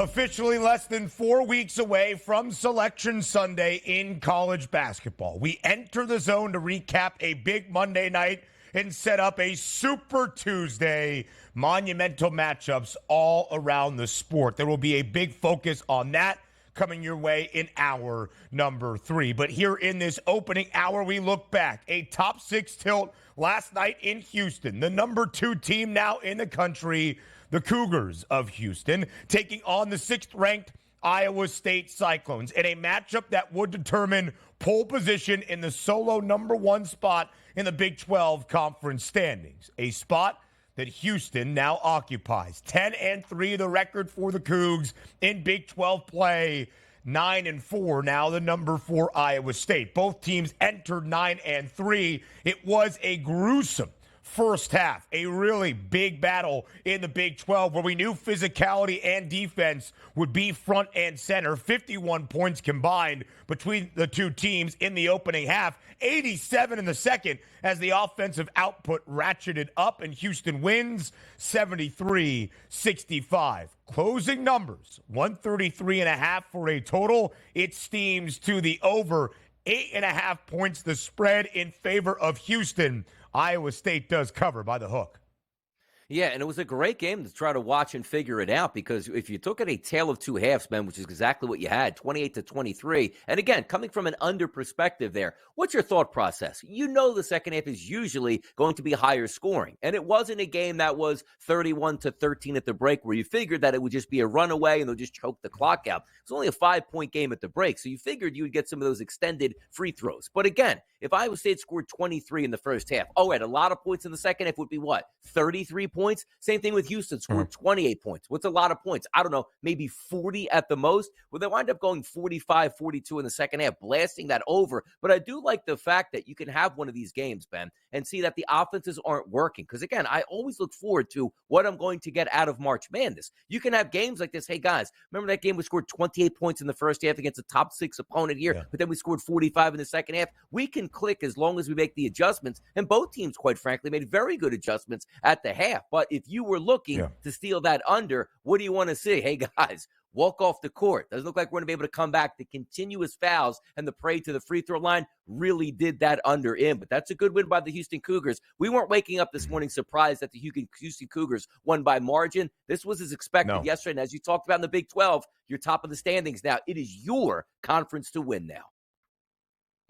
Officially less than 4 weeks away from Selection Sunday in college basketball. We enter the zone to recap a big Monday night and set up a Super Tuesday. Monumental matchups all around the sport. There will be a big focus on that coming your way in hour number 3. But here in this opening hour, we look back. A top 6 tilt last night in Houston. The number 2 team now in the country, the Cougars of Houston, taking on the 6th-ranked Iowa State Cyclones in a matchup that would determine pole position in the solo number 1 spot in the Big 12 conference standings, a spot that Houston now occupies. 10-3 the record for the Cougs in Big 12 play. 9-4 now the number 4 Iowa State. Both teams entered 9-3. It was a gruesome first half, a really big battle in the Big 12 where we knew physicality and defense would be front and center. 51 points combined between the two teams in the opening half, 87 in the second as the offensive output ratcheted up and Houston wins 73-65. Closing numbers, 133.5 for a total. It steams to the over 8.5 points, the spread in favor of Houston. Iowa State does cover by the hook. Yeah, and it was a great game to try to watch and figure it out because if you took it a tale of two halves, man, which is exactly what you had, 28-23, and again, coming from an under perspective there, what's your thought process? You know the second half is usually going to be higher scoring, and it wasn't a game that was 31-13 at the break where you figured that it would just be a runaway and they'll just choke the clock out. It was only a 5-point game at the break, so you figured you would get some of those extended free throws. But again, if Iowa State scored 23 in the first half, at a lot of points in the second half would be what? 33 points? Same thing with Houston, scored 28 points. What's a lot of points? I don't know, maybe 40 at the most. Well, they wind up going 45, 42 in the second half, blasting that over. But I do like the fact that you can have one of these games, Ben, and see that the offenses aren't working. Because, again, I always look forward to what I'm going to get out of March Madness. You can have games like this. Hey, guys, remember that game we scored 28 points in the first half against a top 6 opponent here, but then we scored 45 in the second half? We can click as long as we make the adjustments. And both teams, quite frankly, made very good adjustments at the half. But if you were looking to steal that under, what do you want to see? Hey, guys, walk off the court. Doesn't look like we're going to be able to come back. The continuous fouls and the parade to the free throw line really did that under in. But that's a good win by the Houston Cougars. We weren't waking up this morning surprised that the Houston Cougars won by margin. This was as expected yesterday. And as you talked about in the Big 12, you're top of the standings now. It is your conference to win now.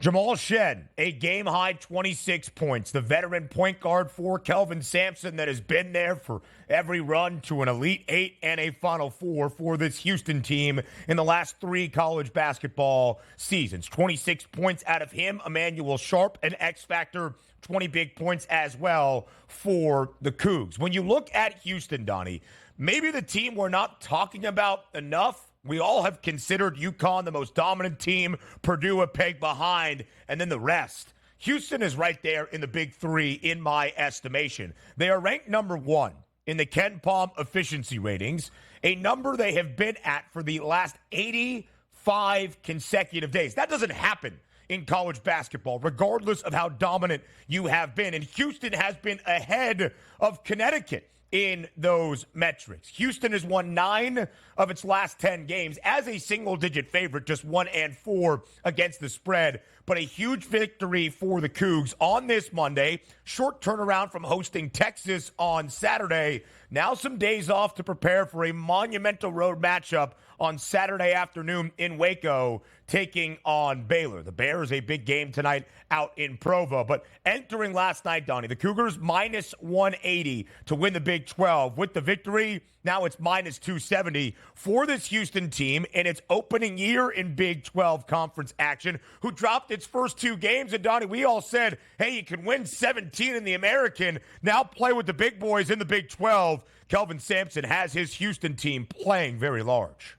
Jamal Shed, a game-high 26 points. The veteran point guard for Kelvin Sampson that has been there for every run to an Elite Eight and a Final Four for this Houston team in the last 3 college basketball seasons. 26 points out of him. Emmanuel Sharp, an X-Factor, 20 big points as well for the Cougs. When you look at Houston, Donnie, maybe the team we're not talking about enough. We all have considered UConn the most dominant team, Purdue a peg behind, and then the rest. Houston is right there in the Big 3 in my estimation. They are ranked number 1 in the Ken Palm efficiency ratings, a number they have been at for the last 85 consecutive days. That doesn't happen in college basketball, regardless of how dominant you have been. And Houston has been ahead of Connecticut in those metrics. Houston has won 9 of its last 10 games as a single-digit favorite, just 1-4 against the spread. But a huge victory for the Cougs on this Monday. Short turnaround from hosting Texas on Saturday. Now some days off to prepare for a monumental road matchup on Saturday afternoon in Waco, taking on Baylor. The Bears, a big game tonight out in Provo. But entering last night, Donnie, the Cougars minus 180 to win the Big 12. With the victory, now it's minus 270 for this Houston team in its opening year in Big 12 conference action, who dropped its first 2 games. And, Donnie, we all said, hey, you can win 17 in the American, now play with the big boys in the Big 12. Kelvin Sampson has his Houston team playing very large.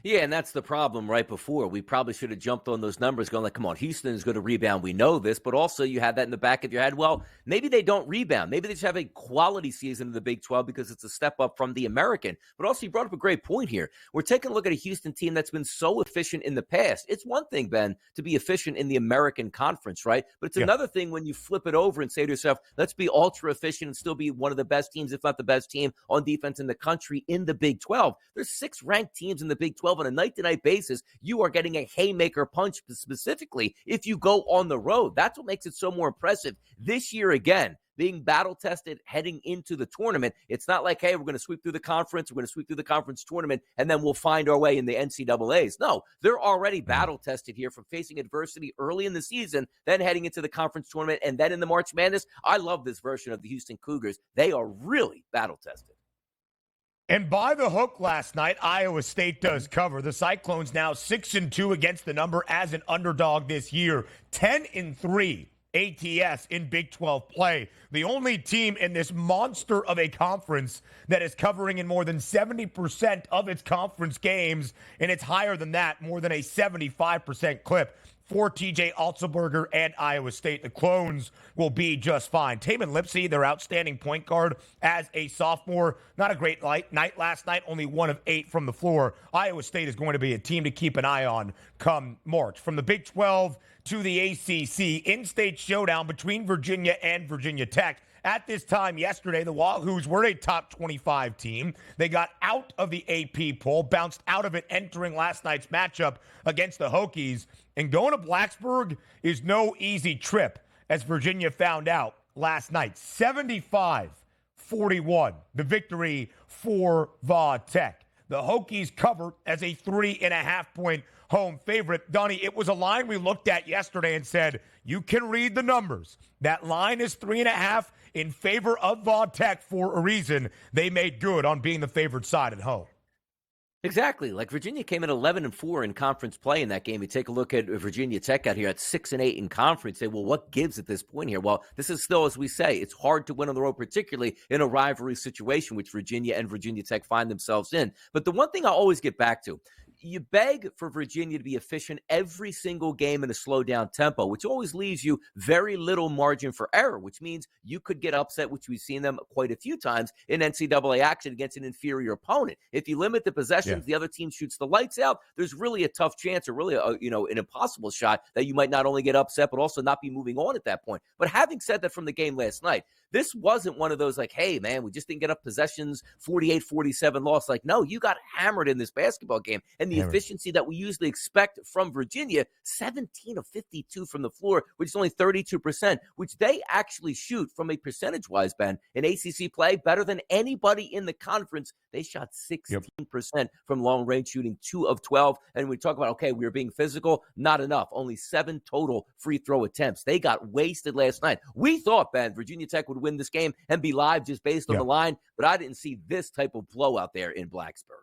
Yeah, and that's the problem right before. We probably should have jumped on those numbers going like, come on, Houston is going to rebound. We know this. But also you had that in the back of your head. Well, maybe they don't rebound. Maybe they just have a quality season in the Big 12 because it's a step up from the American. But also you brought up a great point here. We're taking a look at a Houston team that's been so efficient in the past. It's one thing, Ben, to be efficient in the American Conference, right? But it's another thing when you flip it over and say to yourself, let's be ultra efficient and still be one of the best teams, if not the best team on defense in the country in the Big 12. There's 6 ranked teams in the Big 12 on a night-to-night basis. You are getting a haymaker punch specifically if you go on the road. That's what makes it so more impressive. This year, again, being battle-tested heading into the tournament, it's not like, hey, we're going to sweep through the conference, we're going to sweep through the conference tournament, and then we'll find our way in the NCAAs. No, they're already battle-tested here from facing adversity early in the season, then heading into the conference tournament, and then in the March Madness. I love this version of the Houston Cougars. They are really battle-tested. And by the hook last night, Iowa State does cover. The Cyclones now 6-2 against the number as an underdog this year, 10-3 ATS in Big 12 play. The only team in this monster of a conference that is covering in more than 70% of its conference games, and it's higher than that, more than a 75% clip for TJ Altsberger and Iowa State. The Clones will be just fine. Tamin Lipsey, their outstanding point guard as a sophomore. Not a great night last night, only 1 of 8 from the floor. Iowa State is going to be a team to keep an eye on come March. From the Big 12 to the ACC, in-state showdown between Virginia and Virginia Tech. At this time yesterday, the Wahoos were a top 25 team. They got out of the AP poll, bounced out of it entering last night's matchup against the Hokies. And going to Blacksburg is no easy trip, as Virginia found out last night. 75-41, the victory for Va Tech. The Hokies cover as a 3.5-point home favorite. Donnie, it was a line we looked at yesterday and said, you can read the numbers. That line is 3.5 in favor of Va Tech for a reason. They made good on being the favored side at home. Exactly. Like Virginia came in 11-4 in conference play in that game. You take a look at Virginia Tech out here at 6-8 in conference. Say, well, what gives at this point here? Well, this is still, as we say, it's hard to win on the road, particularly in a rivalry situation, which Virginia and Virginia Tech find themselves in. But the one thing I always get back to, you beg for Virginia to be efficient every single game in a slow down tempo, which always leaves you very little margin for error, which means you could get upset, which we've seen them quite a few times in NCAA action against an inferior opponent. If you limit the possessions, the other team shoots the lights out, there's really a tough chance or really an impossible shot that you might not only get upset, but also not be moving on at that point. But having said that from the game last night, this wasn't one of those like, hey, man, we just didn't get up possessions, 48-47 loss. Like, no, you got hammered in this basketball game. And the efficiency that we usually expect from Virginia, 17 of 52 from the floor, which is only 32%, which they actually shoot from a percentage-wise, Ben, in ACC play better than anybody in the conference. They shot 16% from long-range shooting, 2 of 12. And we talk about, okay, we were being physical, not enough. Only 7 total free throw attempts. They got wasted last night. We thought, Ben, Virginia Tech would win this game and be live just based on the line, but I didn't see this type of blowout there in Blacksburg.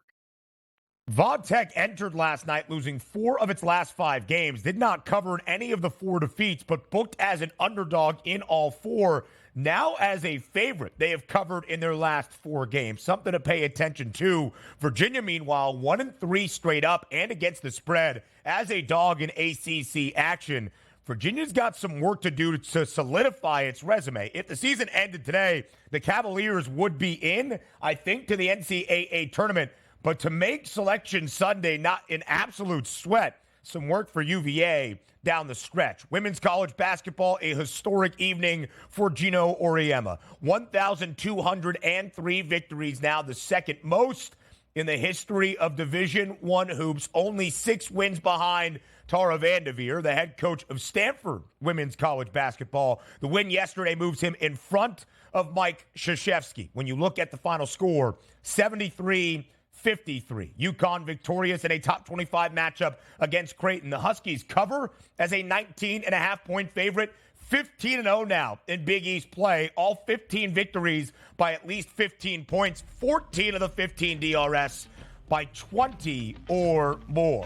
Va Tech entered last night losing 4 of its last 5 games, did not cover any of the 4 defeats, but booked as an underdog in all 4. Now as a favorite, they have covered in their last 4 games. Something to pay attention to. Virginia, meanwhile, 1-3 straight up and against the spread as a dog in ACC action. Virginia's got some work to do to solidify its resume. If the season ended today, the Cavaliers would be in, I think, to the NCAA tournament. But to make Selection Sunday not an absolute sweat, some work for UVA down the stretch. Women's college basketball, a historic evening for Geno Auriemma. 1,203 victories now, the second most in the history of Division I hoops. Only 6 wins behind Tara Vanderveer, the head coach of Stanford women's college basketball. The win yesterday moves him in front of Mike Krzyzewski. When you look at the final score, 73-53. UConn victorious in a top 25 matchup against Creighton. The Huskies cover as a 19.5-point favorite. 15-0 now in Big East play. All 15 victories by at least 15 points. 14 of the 15 DRS by 20 or more.